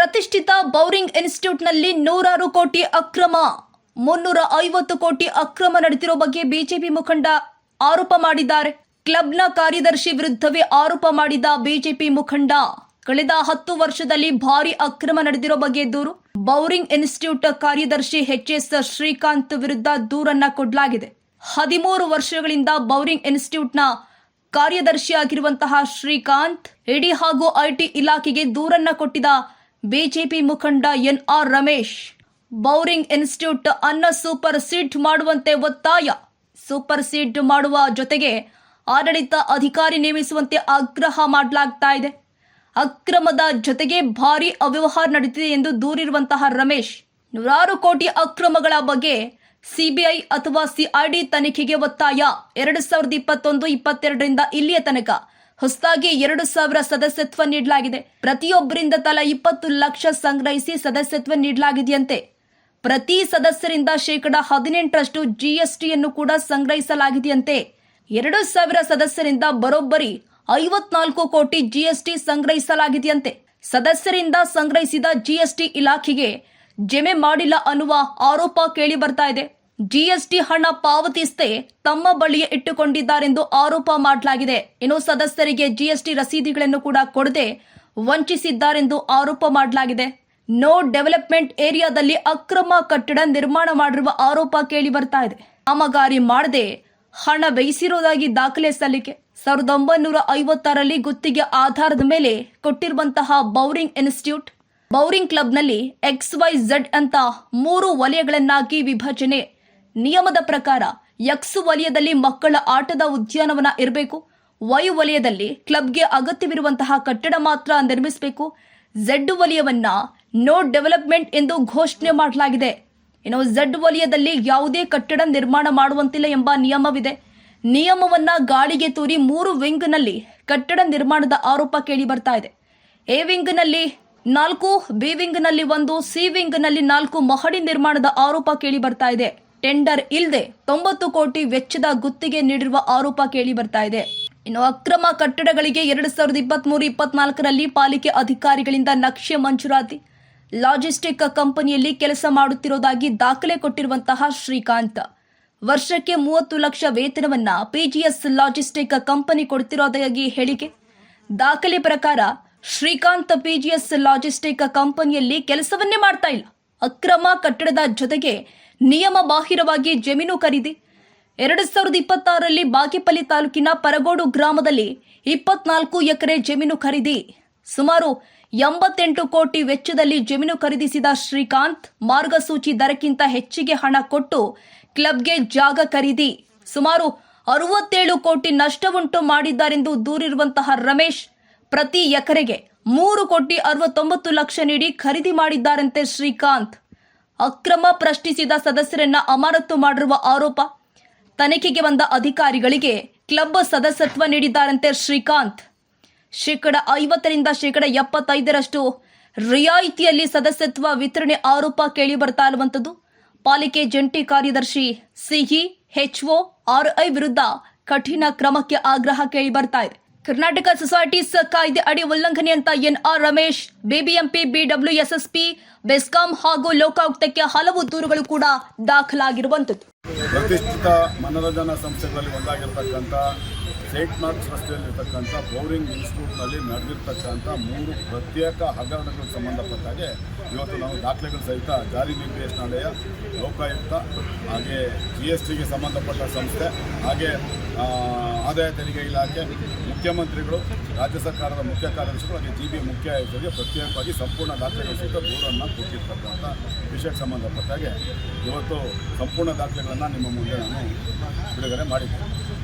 ಪ್ರತಿಷ್ಠಿತ ಬೌರಿಂಗ್ ಇನ್ಸ್ಟಿಟ್ಯೂಟ್ನಲ್ಲಿ 106 ಕೋಟಿ ಅಕ್ರಮ, 350 ಕೋಟಿ ಅಕ್ರಮ ನಡೆದಿರೋ ಬಗ್ಗೆ ಬಿಜೆಪಿ ಮುಖಂಡ ಆರೋಪ ಮಾಡಿದ್ದಾರೆ. ಕ್ಲಬ್ನ ಕಾರ್ಯದರ್ಶಿ ವಿರುದ್ಧವೇ ಆರೋಪ ಮಾಡಿದ ಬಿಜೆಪಿ ಮುಖಂಡ ಕಳೆದ 10 ವರ್ಷದಲ್ಲಿ ಭಾರಿ ಅಕ್ರಮ ನಡೆದಿರೋ ಬಗ್ಗೆ ದೂರು. ಬೌರಿಂಗ್ ಇನ್ಸ್ಟಿಟ್ಯೂಟ್ ಕಾರ್ಯದರ್ಶಿ ಎಚ್.ಎಸ್. ಶ್ರೀಕಾಂತ್ ವಿರುದ್ಧ ದೂರನ್ನ ಕೊಡಲಾಗಿದೆ. 13 ವರ್ಷಗಳಿಂದ ಬೌರಿಂಗ್ ಇನ್ಸ್ಟಿಟ್ಯೂಟ್ನ ಕಾರ್ಯದರ್ಶಿಯಾಗಿರುವಂತಹ ಶ್ರೀಕಾಂತ್ ಇಡಿ ಹಾಗೂ ಐಟಿ ಇಲಾಖೆಗೆ ದೂರನ್ನ ಕೊಟ್ಟಿದ್ದ ಬಿಜೆಪಿ ಮುಖಂಡ ಎನ್.ಆರ್. ರಮೇಶ್ ಬೌರಿಂಗ್ ಇನ್ಸ್ಟಿಟ್ಯೂಟ್ ಅನ್ನ ಸೂಪರ್ ಸೀಡ್ ಮಾಡುವಂತೆ ಒತ್ತಾಯ. ಸೂಪರ್ ಸೀಡ್ ಮಾಡುವ ಜೊತೆಗೆ ಆಡಳಿತ ಅಧಿಕಾರಿ ನೇಮಿಸುವಂತೆ ಆಗ್ರಹ ಮಾಡಲಾಗ್ತಾ ಇದೆ. ಅಕ್ರಮದ ಜೊತೆಗೆ ಭಾರಿ ಅವ್ಯವಹಾರ ನಡೆದಿದೆ ಎಂದು ದೂರಿರುವಂತಹ ರಮೇಶ್ 106 ಕೋಟಿ ಅಕ್ರಮಗಳ ಬಗ್ಗೆ ಸಿಬಿಐ ಅಥವಾ ಸಿಐಡಿ ತನಿಖೆಗೆ ಒತ್ತಾಯ. 2021-22ರಿಂದ ಇಲ್ಲಿಯ ತನಕ ಹೊಸದಾಗಿ 2,000 ಸದಸ್ಯತ್ವ ನೀಡಲಾಗಿದೆ. ಪ್ರತಿಯೊಬ್ಬರಿಂದ ತಲಾ 20 ಲಕ್ಷ ಸಂಗ್ರಹಿಸಿ ಸದಸ್ಯತ್ವ ನೀಡಲಾಗಿದೆಯಂತೆ. ಪ್ರತಿ ಸದಸ್ಯರಿಂದ %18 ಜಿಎಸ್ಟಿಯನ್ನು ಕೂಡ ಸಂಗ್ರಹಿಸಲಾಗಿದೆಯಂತೆ. 2,000 ಸದಸ್ಯರಿಂದ ಬರೋಬ್ಬರಿ 54 ಕೋಟಿ ಜಿಎಸ್ಟಿ ಸಂಗ್ರಹಿಸಲಾಗಿದೆಯಂತೆ. ಸದಸ್ಯರಿಂದ ಸಂಗ್ರಹಿಸಿದ ಜಿಎಸ್ಟಿ ಇಲಾಖೆಗೆ ಜಮೆ ಮಾಡಿಲ್ಲ ಅನ್ನುವ ಆರೋಪ ಕೇಳಿ ಬರ್ತಾ ಇದೆ. ಜಿಎಸ್ಟಿ ಹಣ ಪಾವತಿಸದೆ ತಮ್ಮ ಬಳಿಯೇ ಇಟ್ಟುಕೊಂಡಿದ್ದಾರೆಂದು ಆರೋಪ ಮಾಡಲಾಗಿದೆ. ಇನ್ನು ಸದಸ್ಯರಿಗೆ ಜಿಎಸ್ಟಿ ರಸೀದಿಗಳನ್ನು ಕೂಡ ಕೊಡದೆ ವಂಚಿಸಿದ್ದಾರೆಂದು ಆರೋಪ ಮಾಡಲಾಗಿದೆ. ನೋ ಡೆವಲಪ್ಮೆಂಟ್ ಏರಿಯಾದಲ್ಲಿ ಅಕ್ರಮ ಕಟ್ಟಡ ನಿರ್ಮಾಣ ಮಾಡಿರುವ ಆರೋಪ ಕೇಳಿ ಬರ್ತಾ ಇದೆ. ಕಾಮಗಾರಿ ಮಾಡದೆ ಹಣ ವ್ಯಯಿಸಿರುವುದಾಗಿ ದಾಖಲೆ ಸಲ್ಲಿಕೆ. 1956ರಲ್ಲಿ ಗುತ್ತಿಗೆ ಆಧಾರದ ಮೇಲೆ ಕೊಟ್ಟಿರುವಂತಹ ಬೌರಿಂಗ್ ಇನ್ಸ್ಟಿಟ್ಯೂಟ್ ಬೌರಿಂಗ್ ಕ್ಲಬ್ನಲ್ಲಿ XYZ ಅಂತ 3 ವಲಯಗಳನ್ನಾಗಿ ವಿಭಜನೆ. ನಿಯಮದ ಪ್ರಕಾರ X ವಲಯದಲ್ಲಿ ಮಕ್ಕಳ ಆಟದ ಉದ್ಯಾನವನ ಇರಬೇಕು. Y ವಲಯದಲ್ಲಿ ಕ್ಲಬ್ಗೆ ಅಗತ್ಯವಿರುವಂತಹ ಕಟ್ಟಡ ಮಾತ್ರ ನಿರ್ಮಿಸಬೇಕು. Z ವಲಯವನ್ನ ನೋ ಡೆವಲಪ್ಮೆಂಟ್ ಎಂದು ಘೋಷಣೆ ಮಾಡಲಾಗಿದೆ. ಇನ್ನು Z ವಲಯದಲ್ಲಿ ಯಾವುದೇ ಕಟ್ಟಡ ನಿರ್ಮಾಣ ಮಾಡುವಂತಿಲ್ಲ ಎಂಬ ನಿಯಮವಿದೆ. ನಿಯಮವನ್ನ ಗಾಳಿಗೆ ತೂರಿ 3 ವಿಂಗ್ನಲ್ಲಿ ಕಟ್ಟಡ ನಿರ್ಮಾಣದ ಆರೋಪ ಕೇಳಿ ಬರ್ತಾ ಇದೆ. ಎ ವಿಂಗ್ನಲ್ಲಿ 4, ಬಿ ವಿಂಗ್ನಲ್ಲಿ 1, ಸಿ ವಿಂಗ್ನಲ್ಲಿ 4 ಮಹಡಿ ನಿರ್ಮಾಣದ ಆರೋಪ ಕೇಳಿ ಬರ್ತಾ ಇದೆ. ಟೆಂಡರ್ ಇಲ್ಲದೆ 90 ಕೋಟಿ ವೆಚ್ಚದ ಗುತ್ತಿಗೆ ನೀಡಿರುವ ಆರೋಪ ಕೇಳಿ ಬರ್ತಾ ಇದೆ. ಇನ್ನು ಅಕ್ರಮ ಕಟ್ಟಡಗಳಿಗೆ 2023-24ರಲ್ಲಿ ಪಾಲಿಕೆ ಅಧಿಕಾರಿಗಳಿಂದ ನಕ್ಷೆ ಮಂಜೂರಾತಿ. ಲಾಜಿಸ್ಟಿಕ್ ಕಂಪನಿಯಲ್ಲಿ ಕೆಲಸ ಮಾಡುತ್ತಿರುವುದಾಗಿ ದಾಖಲೆ ಕೊಟ್ಟಿರುವಂತಹ ಶ್ರೀಕಾಂತ್ ವರ್ಷಕ್ಕೆ 30 ಲಕ್ಷ ವೇತನವನ್ನ ಪಿಜಿಎಸ್ ಲಾಜಿಸ್ಟಿಕ್ ಕಂಪನಿ ಕೊಡ್ತಿರೋದಾಗಿ ಹೇಳಿಕೆ. ದಾಖಲೆ ಪ್ರಕಾರ ಶ್ರೀಕಾಂತ್ ಪಿಜಿಎಸ್ ಲಾಜಿಸ್ಟಿಕ್ ಕಂಪನಿಯಲ್ಲಿ ಕೆಲಸವನ್ನೇ ಮಾಡ್ತಾ ಇಲ್ಲ. ಅಕ್ರಮ ಕಟ್ಟಡದ ಜೊತೆಗೆ ನಿಯಮ ಬಾಹಿರವಾಗಿ ಜಮೀನು ಖರೀದಿ. 2026ರಲ್ಲಿ ಬಾಗೇಪಲ್ಲಿ ತಾಲೂಕಿನ ಪರಗೋಡು ಗ್ರಾಮದಲ್ಲಿ 24 ಎಕರೆ ಜಮೀನು ಖರೀದಿ. ಸುಮಾರು 88 ಕೋಟಿ ವೆಚ್ಚದಲ್ಲಿ ಜಮೀನು ಖರೀದಿಸಿದ ಶ್ರೀಕಾಂತ್ ಮಾರ್ಗಸೂಚಿ ದರಕ್ಕಿಂತ ಹೆಚ್ಚಿಗೆ ಹಣ ಕೊಟ್ಟು ಕ್ಲಬ್ಗೆ ಜಾಗ ಖರೀದಿ. ಸುಮಾರು 67 ಕೋಟಿ ನಷ್ಟವುಂಟು ಮಾಡಿದ್ದಾರೆಂದು ದೂರಿರುವಂತಹ ರಮೇಶ್ ಪ್ರತಿ ಎಕರೆಗೆ 3,69 ಲಕ್ಷ ನೀಡಿ ಖರೀದಿ ಮಾಡಿದ್ದಾರಂತೆ ಶ್ರೀಕಾಂತ್. ಅಕ್ರಮ ಪ್ರಶ್ನಿಸಿದ ಸದಸ್ಯರನ್ನ ಅಮಾನತು ಮಾಡಿರುವ ಆರೋಪ. ತನಿಖೆಗೆ ಬಂದ ಅಧಿಕಾರಿಗಳಿಗೆ ಕ್ಲಬ್ ಸದಸ್ಯತ್ವ ನೀಡಿದ್ದಾರಂತೆ ಶ್ರೀಕಾಂತ್. %50ರಿಂದ %75 ರಿಯಾಯಿತಿಯಲ್ಲಿ ಸದಸ್ಯತ್ವ ವಿತರಣೆ ಆರೋಪ ಕೇಳಿ ಬರ್ತಾ ಇರುವಂತದ್ದು. ಪಾಲಿಕೆ ಜಂಟಿ ಕಾರ್ಯದರ್ಶಿ ಸಿಇ HO RI ವಿರುದ್ಧ ಕಠಿಣ ಕ್ರಮಕ್ಕೆ ಆಗ್ರಹ ಕೇಳಿ ಬರ್ತಾ ಇದೆ. ಕರ್ನಾಟಕ ಸೊಸೈಟೀಸ್ ಕಾಯ್ದೆ ಅಡಿ ಉಲ್ಲಂಘನೆ ಅಂತ N R. Ramesh, BBMP, BWSSP, BESCOM ಹಾಗೂ ಲೋಕಾಯುಕ್ತಕ್ಕೆ ಹಲವು ದೂರುಗಳು ಕೂಡ ದಾಖಲಾಗಿರುವಂತದ್ದು. ಪ್ರತಿಷ್ಠಿತ ಮನೋರಂಜನಾ ಸಂಸ್ಥೆಗಳಲ್ಲಿ ಒಂದಾಗಿರ್ತಕ್ಕಂಥ ಸೇಂಟ್ ಮಾರ್ಕ್ಸ್ ರಸ್ತೆಯಲ್ಲಿರ್ತಕ್ಕಂಥ ಬೌರಿಂಗ್ ಇನ್ಸ್ಟಿಟ್ಯೂಟ್ನಲ್ಲಿ ನಡೆದಿರ್ತಕ್ಕಂಥ 3 ಪ್ರತ್ಯೇಕ ಹಗರಣಗಳಿಗೆ ಸಂಬಂಧಪಟ್ಟ ಹಾಗೆ ಇವತ್ತು ನಾವು ದಾಖಲೆಗಳು ಸಹಿತ ಜಾರಿ ನಿರ್ದೇಶನಾಲಯ, ಲೋಕಾಯುಕ್ತ, ಹಾಗೆ GSTಗೆ ಸಂಬಂಧಪಟ್ಟ ಸಂಸ್ಥೆ, ಹಾಗೆ ಆದಾಯ ತೆರಿಗೆ ಇಲಾಖೆ, ಮುಖ್ಯಮಂತ್ರಿಗಳು, ರಾಜ್ಯ ಸರ್ಕಾರದ ಮುಖ್ಯ ಕಾರ್ಯದರ್ಶಿಗಳು, ಹಾಗೆ GB ಮುಖ್ಯ ಆಯುಕ್ತರಿಗೆ ಪ್ರತ್ಯೇಕವಾಗಿ ಸಂಪೂರ್ಣ ದಾಖಲೆಗಳು ಸಹಿತ ದೂರನ್ನು ಕೊಟ್ಟಿರ್ತಕ್ಕಂಥ ವಿಷಯಕ್ಕೆ ಸಂಬಂಧಪಟ್ಟ ಹಾಗೆ ಇವತ್ತು ಸಂಪೂರ್ಣ ದಾಖಲೆಗಳನ್ನು ನಿಮ್ಮ ಮುಂದೆ ನಾನು ಬಿಡುಗಡೆ ಮಾಡಿದ್ದೇನೆ.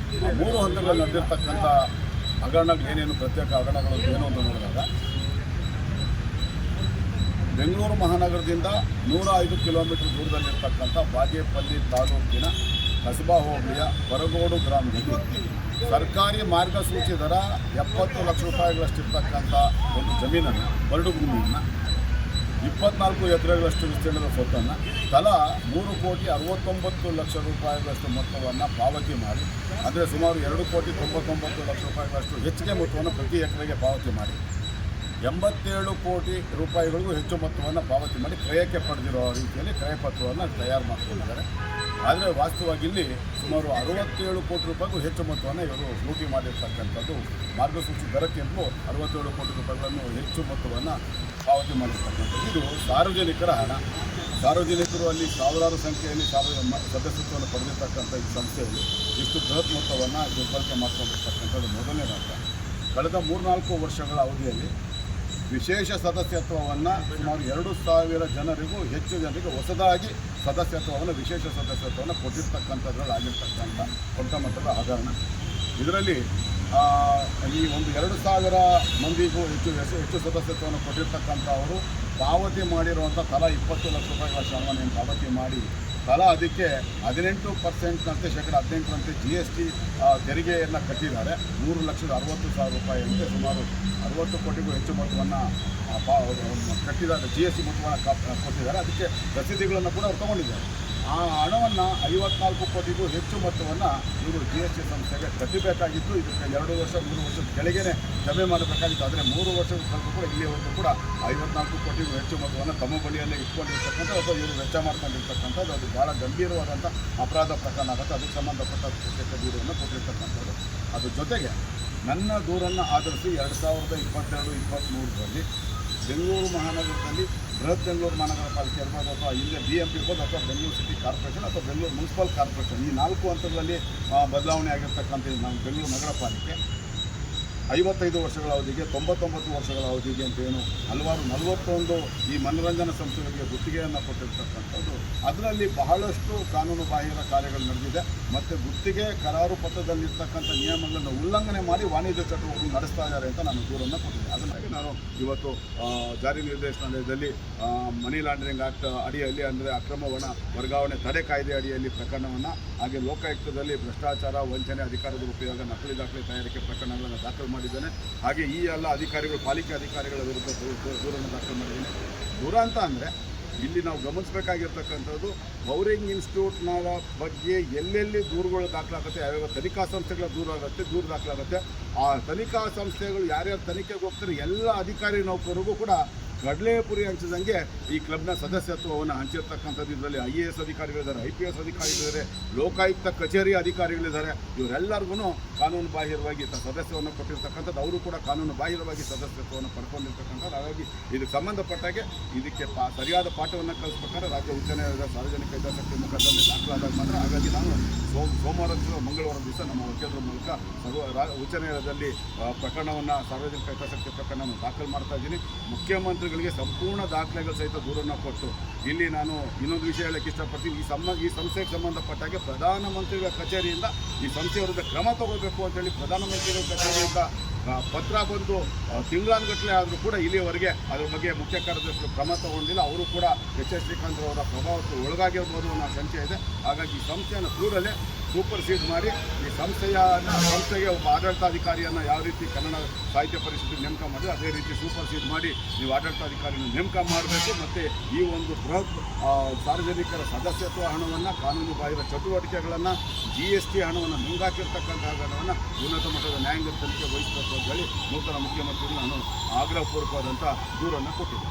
3 ಹಂತಗಳಲ್ಲಿ ನಡೆದಿರ್ತಕ್ಕಂಥ ಹಗರಣಗಳು ಏನೇನು, ಪ್ರತ್ಯೇಕ ಹಗರಣಗಳು ಏನು ಅಂತ ನೋಡಿದಾಗ ಬೆಂಗಳೂರು ಮಹಾನಗರದಿಂದ 105 ಕಿಲೋಮೀಟರ್ ದೂರದಲ್ಲಿರ್ತಕ್ಕಂಥ ಬಾಗೇಪಲ್ಲಿ ತಾಲೂಕಿನ ಕಸಬಾ ಹೋಬಳಿಯ ಪರಗೋಡು ಗ್ರಾಮದಲ್ಲಿ ಸರ್ಕಾರಿ ಮಾರ್ಗಸೂಚಿ ದರ 70 ಲಕ್ಷ ರೂಪಾಯಿಗಳಷ್ಟಿರ್ತಕ್ಕಂಥ ಒಂದು ಜಮೀನನ್ನು, ಬರಡು ಭೂಮಿಯನ್ನು, 24 ಎಕರೆಗಳಷ್ಟು ವಿಸ್ತೀರ್ಣದ ಸ್ವತ್ತನ್ನು ತಲಾ 3,69 ಲಕ್ಷ ರೂಪಾಯಿಗಳಷ್ಟು ಮೊತ್ತವನ್ನು ಪಾವತಿ ಮಾಡಿ, ಅಂದರೆ ಸುಮಾರು 2,99 ಲಕ್ಷ ರೂಪಾಯಿಗಳಷ್ಟು ಹೆಚ್ಚಿಗೆ ಮೊತ್ತವನ್ನು ಪ್ರತಿ ಎಕರೆಗೆ ಪಾವತಿ ಮಾಡಿ 87 ಕೋಟಿ ರೂಪಾಯಿಗಳಿಗೂ ಹೆಚ್ಚು ಮೊತ್ತವನ್ನು ಪಾವತಿ ಮಾಡಿ ಕ್ರಯಕ್ಕೆ ಪಡೆದಿರೋ ರೀತಿಯಲ್ಲಿ ಕ್ರಯಪತ್ರವನ್ನು ತಯಾರು ಮಾಡ್ಕೊಂಡಿದ್ದಾರೆ. ಆದರೆ ವಾಸ್ತವವಾಗಿ ಇಲ್ಲಿ ಸುಮಾರು 67 ಕೋಟಿ ರೂಪಾಯಿಗೂ ಹೆಚ್ಚು ಮೊತ್ತವನ್ನು ಇವರು ಲೂಟಿ ಮಾಡಿರ್ತಕ್ಕಂಥದ್ದು. ಮಾರ್ಗಸೂಚಿ ದರಕ್ಕಿಂತಲೂ 67 ಕೋಟಿ ರೂಪಾಯಿಗಳನ್ನು ಹೆಚ್ಚು ಮೊತ್ತವನ್ನು ಪಾವತಿ ಮಾಡಿರ್ತಕ್ಕಂಥದ್ದು. ಇದು ಸಾರ್ವಜನಿಕರ ಹಣ. ಸಾರ್ವಜನಿಕರು ಅಲ್ಲಿ ಸಾವಿರಾರು ಸಂಖ್ಯೆಯಲ್ಲಿ ಸದಸ್ಯತ್ವವನ್ನು ಪಡೆದಿರ್ತಕ್ಕಂಥ ಈ ಸಂಸ್ಥೆಯಲ್ಲಿ ಇಷ್ಟು ಬೃಹತ್ ಮೊತ್ತವನ್ನು ದುರ್ಬಳಕೆ ಮಾಡ್ಕೊಂಡಿರ್ತಕ್ಕಂಥದ್ದು ಮೊದಲನೇ ಮಾತ್ರ. ಕಳೆದ 3-4 ವರ್ಷಗಳ ಅವಧಿಯಲ್ಲಿ ವಿಶೇಷ ಸದಸ್ಯತ್ವವನ್ನು ಸುಮಾರು 2,000 ಜನರಿಗೂ ಹೆಚ್ಚು ಜನರಿಗೆ ಹೊಸದಾಗಿ ವಿಶೇಷ ಸದಸ್ಯತ್ವವನ್ನು ಕೊಟ್ಟಿರ್ತಕ್ಕಂಥದ್ರಲ್ಲಾಗಿರ್ತಕ್ಕಂಥ ದೊಡ್ಡ ಮಟ್ಟದ ಹಗರಣ. ಇದರಲ್ಲಿ ಈ ಒಂದು 2,000 ಮಂದಿಗೂ ಹೆಚ್ಚು ಸದಸ್ಯತ್ವವನ್ನು ಕೊಟ್ಟಿರ್ತಕ್ಕಂಥವರು ಪಾವತಿ ಮಾಡಿರುವಂಥ ತಲಾ 20 ಲಕ್ಷ ರೂಪಾಯಿಗಳ ಹಣವನ್ನು ಪಾವತಿ ಮಾಡಿ ತಲಾ ಅದಕ್ಕೆ 18%ನಂತೆ (18%) GST ತೆರಿಗೆಯನ್ನು ಕಟ್ಟಿದ್ದಾರೆ. 3,60,000 ರೂಪಾಯಿಯಂತೆ ಸುಮಾರು 60 ಕೋಟಿಗೂ ಹೆಚ್ಚು ಮೊತ್ತವನ್ನು ಕಟ್ಟಿದ್ದಾರೆ. GST ಮೊತ್ತವನ್ನು ಕೊಟ್ಟಿದ್ದಾರೆ. ಅದಕ್ಕೆ ರಸೀದಿಗಳನ್ನು ಕೂಡ ಅವ್ರು ತಗೊಂಡಿದ್ದಾರೆ. ಆ ಹಣವನ್ನು 54 ಕೋಟಿಗೂ ಹೆಚ್ಚು ಮೊತ್ತವನ್ನು ಇವರು GST ಸಂಸ್ಥೆಗೆ ಕಟ್ಟಬೇಕಾಗಿತ್ತು. ಇದಕ್ಕೆ 2 ವರ್ಷ 3 ವರ್ಷದ ಕೆಳಗೇ ಜಮೆ ಮಾಡಬೇಕಾಗಿತ್ತು. ಆದರೆ 3 ವರ್ಷದ ತನಕ ಕೂಡ ಇಲ್ಲಿವರೆಗೂ ಕೂಡ 54 ಕೋಟಿಗೂ ಹೆಚ್ಚು ಮೊತ್ತವನ್ನು ತಮ್ಮ ಬಳಿಯಲ್ಲೇ ಇಟ್ಕೊಂಡಿರ್ತಕ್ಕಂಥ ಅಥವಾ ಇವರು ವೆಚ್ಚ ಮಾಡ್ಕೊಂಡಿರ್ತಕ್ಕಂಥದ್ದು ಅದು ಭಾಳ ಗಂಭೀರವಾದಂಥ ಅಪರಾಧ ಪ್ರಕರಣ ಆಗುತ್ತೆ. ಅದಕ್ಕೆ ಸಂಬಂಧಪಟ್ಟ ಪ್ರತ್ಯೇಕ ದೂರನ್ನು ಕೊಟ್ಟಿರ್ತಕ್ಕಂಥದ್ದು. ಅದ್ರ ಜೊತೆಗೆ ನನ್ನ ದೂರನ್ನು ಆಧರಿಸಿ 2022-23ರಲ್ಲಿ ಬೆಂಗಳೂರು ಮಹಾನಗರದಲ್ಲಿ ಬೃಹತ್ ಬೆಂಗಳೂರು ಮಹಾನಗರ ಪಾಲಿಕೆ ಇರ್ಬೋದು ಅಥವಾ ಇಲ್ಲೇ BMP ಇರ್ಬೋದು ಅಥವಾ ಬೆಂಗಳೂರು ಸಿಟಿ ಕಾರ್ಪೊರೇಷನ್ ಅಥವಾ ಬೆಂಗಳೂರು ಮುನ್ಸಿಪಲ್ ಕಾರ್ಪೊರೇಷನ್, ಈ 4 ಹಂತಗಳಲ್ಲಿ ಬದಲಾವಣೆ ಆಗಿರ್ತಕ್ಕಂಥ ನಮ್ಮ ಬೆಂಗಳೂರು ನಗರ ಪಾಲಿಕೆ 55 ವರ್ಷಗಳ ಅವಧಿಗೆ 99 ವರ್ಷಗಳ ಅವಧಿಗೆ ಅಂತ ಏನು ಹಲವಾರು 41 ಈ ಮನೋರಂಜನಾ ಸಂಸ್ಥೆಗಳಿಗೆ ಗುತ್ತಿಗೆಯನ್ನು ಕೊಟ್ಟಿರ್ತಕ್ಕಂಥದ್ದು. ಅದರಲ್ಲಿ ಬಹಳಷ್ಟು ಕಾನೂನು ಬಾಹಿರ ಕಾರ್ಯಗಳು ನಡೆದಿದೆ ಮತ್ತು ಗುತ್ತಿಗೆ ಕರಾರು ಪತ್ರದಲ್ಲಿರ್ತಕ್ಕಂಥ ನಿಯಮಗಳನ್ನು ಉಲ್ಲಂಘನೆ ಮಾಡಿ ವಾಣಿಜ್ಯ ಚಟುವಟಿಕೆ ನಡೆಸ್ತಾ ಇದ್ದಾರೆ ಅಂತ ನಾನು ದೂರನ್ನು ಕೊಟ್ಟಿದ್ದೆ. ಅದನ್ನಾಗಿ ನಾನು ಇವತ್ತು ಜಾರಿ ನಿರ್ದೇಶನಾಲಯದಲ್ಲಿ ಮನಿ ಲಾಂಡ್ರಿಂಗ್ ಆಕ್ಟ್ ಅಡಿಯಲ್ಲಿ ಅಂದರೆ ಅಕ್ರಮ ಹಣ ವರ್ಗಾವಣೆ ತಡೆ ಕಾಯ್ದೆ ಅಡಿಯಲ್ಲಿ ಪ್ರಕರಣವನ್ನು, ಹಾಗೆ ಲೋಕಾಯುಕ್ತದಲ್ಲಿ ಭ್ರಷ್ಟಾಚಾರ, ವಂಚನೆ, ಅಧಿಕಾರದ ಉಪಯೋಗ, ನಕಲಿ ದಾಖಲೆ ತಯಾರಿಕೆ ಪ್ರಕರಣಗಳನ್ನು ದಾಖಲು ಮಾಡಿದ್ದೇನೆ. ಹಾಗೆ ಈ ಎಲ್ಲ ಅಧಿಕಾರಿಗಳು, ಪಾಲಿಕೆ ಅಧಿಕಾರಿಗಳ ವಿರುದ್ಧ ದೂರನ್ನು ದಾಖಲು ಮಾಡಿದ್ದೇನೆ. ದೂರ ಅಂತ ಅಂದರೆ ಇಲ್ಲಿ ನಾವು ಗಮನಿಸಬೇಕಾಗಿರ್ತಕ್ಕಂಥದ್ದು ಬೌರಿಂಗ್ ಇನ್ಸ್ಟಿಟ್ಯೂಟ್ನ ಬಗ್ಗೆ ಎಲ್ಲೆಲ್ಲಿ ದೂರುಗಳು ದಾಖಲಾಗುತ್ತೆ, ಯಾವ್ಯಾವ ತನಿಖಾ ಸಂಸ್ಥೆಗಳ ದೂರು ದಾಖಲಾಗುತ್ತೆ. ಆ ತನಿಖಾ ಸಂಸ್ಥೆಗಳು ಯಾರ್ಯಾರು ತನಿಖೆಗೆ ಹೋಗ್ತಾರೆ ಎಲ್ಲ ಅಧಿಕಾರಿ ನೌಕರರಿಗೂ ಕೂಡ ಕಡಲೆಪುರಿ ಹಂಚಿದಂಗೆ ಈ ಕ್ಲಬ್ನ ಸದಸ್ಯತ್ವವನ್ನು ಹಂಚಿರ್ತಕ್ಕಂಥದ್ದು. ಇದರಲ್ಲಿ IAS ಅಧಿಕಾರಿಗಳಿದ್ದಾರೆ, IPS ಅಧಿಕಾರಿಗಳಿದ್ದಾರೆ, ಲೋಕಾಯುಕ್ತ ಕಚೇರಿ ಅಧಿಕಾರಿಗಳಿದ್ದಾರೆ. ಇವರೆಲ್ಲರಿಗೂ ಕಾನೂನು ಬಾಹಿರವಾಗಿ ಸದಸ್ಯವನ್ನು ಕೊಟ್ಟಿರ್ತಕ್ಕಂಥದ್ದು. ಅವರು ಕೂಡ ಕಾನೂನು ಬಾಹಿರವಾಗಿ ಸದಸ್ಯತ್ವವನ್ನು ಪಡ್ಕೊಂಡಿರ್ತಕ್ಕಂಥದ್ದು. ಹಾಗಾಗಿ ಇದಕ್ಕೆ ಸಂಬಂಧಪಟ್ಟಾಗೆ ಇದಕ್ಕೆ ಸರಿಯಾದ ಪಾಠವನ್ನು ಕಲಿಸ್ಬೇಕಾದ್ರೆ ರಾಜ್ಯ ಉಚ್ಚ ನ್ಯಾಯಾಲಯದ ಸಾರ್ವಜನಿಕ ಹಿತಾಸಕ್ತಿ ಮೊಕದ್ದಮೆ ದಾಖಲಾದಾಗ ಮಾತ್ರ. ಹಾಗಾಗಿ ನಾನು ಸೋಮವಾರ ಮಂಗಳವಾರ ದಿವಸ ನಮ್ಮ ವಕೀಲರ ಮೂಲಕ ಉಚ್ಚ ನ್ಯಾಯಾಲಯದಲ್ಲಿ ಪ್ರಕರಣವನ್ನು, ಸಾರ್ವಜನಿಕ ಹಿತಾಸಕ್ತಿ ಪ್ರಕರಣವನ್ನು ದಾಖಲು ಮಾಡ್ತಾ ಇದ್ದೀನಿ. ಮುಖ್ಯಮಂತ್ರಿಗಳಿಗೆ ಸಂಪೂರ್ಣ ದಾಖಲೆಗಳು ಸಹಿತ ದೂರನ್ನು ಕೊಟ್ಟು ಇಲ್ಲಿ ನಾನು ಇನ್ನೊಂದು ವಿಷಯ ಹೇಳಕ್ಕೆ ಇಷ್ಟಪಡ್ತೀನಿ. ಈ ಸಂಸ್ಥೆಗೆ ಸಂಬಂಧಪಟ್ಟಾಗೆ ಪ್ರಧಾನಮಂತ್ರಿಗಳ ಕಚೇರಿಯಿಂದ ಈ ಸಂಸ್ಥೆ ವಿರುದ್ಧ ಕ್ರಮ ತಗೋಬೇಕು ಅಂತೇಳಿ ಪ್ರಧಾನಮಂತ್ರಿಗಳ ಕಚೇರಿಯಿಂದ ಪತ್ರ ಬಂದು ತಿಂಗಳಾನುಗಟ್ಟಲೆ ಆದರೂ ಕೂಡ ಇಲ್ಲಿಯವರೆಗೆ ಅದರ ಬಗ್ಗೆ ಮುಖ್ಯ ಕಾರ್ಯದರ್ಶಿಗಳು ಕ್ರಮ ತಗೊಂಡಿಲ್ಲ. ಅವರು ಕೂಡ HS ಶ್ರೀಕಾಂತ್ ಅವರ ಪ್ರಭಾವಕ್ಕೆ ಒಳಗಾಗಿರ್ಬೋದು ಅನ್ನೋ ಸಂಶಯ ಇದೆ. ಹಾಗಾಗಿ ಈ ಸಂಸ್ಥೆಯನ್ನು ಕೂಡಲೇ ಸೂಪರ್ ಸೀಡ್ ಮಾಡಿ ಈ ಸಂಸ್ಥೆಗೆ ಒಬ್ಬ ಆಡಳಿತಾಧಿಕಾರಿಯನ್ನು ಯಾವ ರೀತಿ ಕನ್ನಡ ಸಾಹಿತ್ಯ ಪರಿಷತ್ತಿಗೆ ನೇಮಕ ಮಾಡಿದ್ರೆ ಅದೇ ರೀತಿ ಸೂಪರ್ ಸೀಡ್ ಮಾಡಿ ನೀವು ಆಡಳಿತಾಧಿಕಾರಿಯನ್ನು ನೇಮಕ ಮಾಡಬೇಕು. ಮತ್ತು ಈ ಒಂದು ಬೃಹತ್ ಸಾರ್ವಜನಿಕರ ಸದಸ್ಯತ್ವ ಹಣವನ್ನು, ಕಾನೂನು ಬಾಹಿರ ಚಟುವಟಿಕೆಗಳನ್ನು, GST ಹಣವನ್ನು, ನುಂಗಾಕಿರ್ತಕ್ಕಂಥ ಹಣವನ್ನು ಉನ್ನತ ಮಟ್ಟದ ನ್ಯಾಯಾಂಗ ತನಿಖೆ ವಹಿಸಬೇಕು ಅಂತ ಹೇಳಿ ನೂತನ ಮುಖ್ಯಮಂತ್ರಿಗಳು ನಾನು ಆಗ್ರಹಪೂರ್ವಕವಾದಂಥ ದೂರನ್ನು ಕೊಟ್ಟಿದ್ದೆ.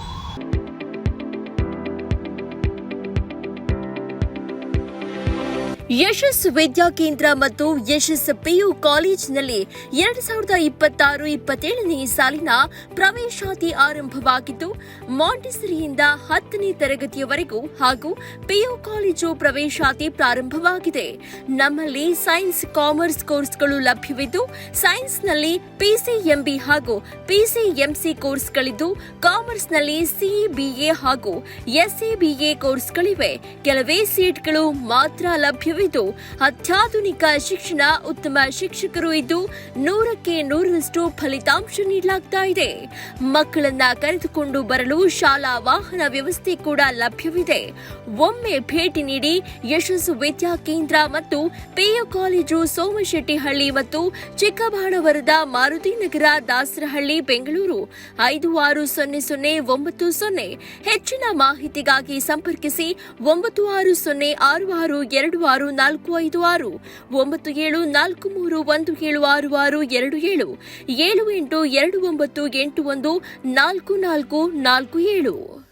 ಯಶಸ್ ವಿದ್ಯಾಕೇಂದ್ರ ಮತ್ತು ಯಶಸ್ PU ಕಾಲೇಜಿನಲ್ಲಿ 2026-27ನೇ ಸಾಲಿನ ಪ್ರವೇಶಾತಿ ಆರಂಭವಾಗಿದ್ದು, ಮಾಂಟೆಸರಿಯಿಂದ 10ನೇ ತರಗತಿಯವರೆಗೂ ಹಾಗೂ PU ಕಾಲೇಜು ಪ್ರವೇಶಾತಿ ಪ್ರಾರಂಭವಾಗಿದೆ. ನಮ್ಮಲ್ಲಿ ಸೈನ್ಸ್, ಕಾಮರ್ಸ್ ಕೋರ್ಸ್ಗಳು ಲಭ್ಯವಿದ್ದು, ಸೈನ್ಸ್ನಲ್ಲಿ PCMB ಹಾಗೂ PCMC ಕೋರ್ಸ್ಗಳಿದ್ದು, ಕಾಮರ್ಸ್ನಲ್ಲಿ CBA ಹಾಗೂ SABA ಕೋರ್ಸ್ಗಳಿವೆ. ಕೆಲವೇ ಸೀಟ್ಗಳು ಮಾತ್ರ ಲಭ್ಯವಿದ್ದು, ಅತ್ಯಾಧುನಿಕ ಶಿಕ್ಷಣ, ಉತ್ತಮ ಶಿಕ್ಷಕರು ಇದ್ದು 100ಕ್ಕೆ 100ರಷ್ಟು ಫಲಿತಾಂಶ ನೀಡಲಾಗ್ತಾ ಇದೆ. ಮಕ್ಕಳನ್ನ ಕರೆದುಕೊಂಡು ಬರಲು ಶಾಲಾ ವಾಹನ ವ್ಯವಸ್ಥೆ ಕೂಡ ಲಭ್ಯವಿದೆ. ಒಮ್ಮೆ ಭೇಟಿ ನೀಡಿ. ಯಶಸ್ ವಿದ್ಯಾಕೇಂದ್ರ ಮತ್ತು PU ಕಾಲೇಜು, ಸೋಮಶೆಟ್ಟಿಹಳ್ಳಿ ಮತ್ತು ಚಿಕ್ಕಬಾಣವರದ, ಮಾರುತಿನಗರ, ದಾಸರಹಳ್ಳಿ, ಬೆಂಗಳೂರು 560090. ಹೆಚ್ಚಿನ ಮಾಹಿತಿಗಾಗಿ ಸಂಪರ್ಕಿಸಿ 96066226 974456 9743176627 7829814447.